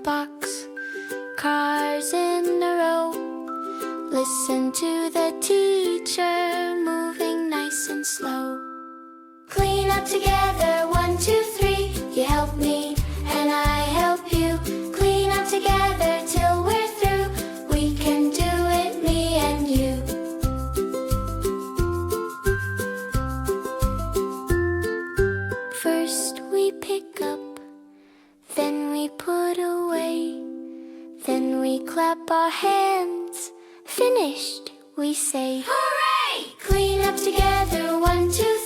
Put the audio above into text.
box, cars in a row. Listen to the teacher moving nice and slow. Clean up together, 1, 2, 3. You help me and I help you. Clean up together till we're through. We can do it, me and you. First we pick up, then we put away, then we clap our hands. Finished, we say. Hooray! Clean up together, 1, 2, 3.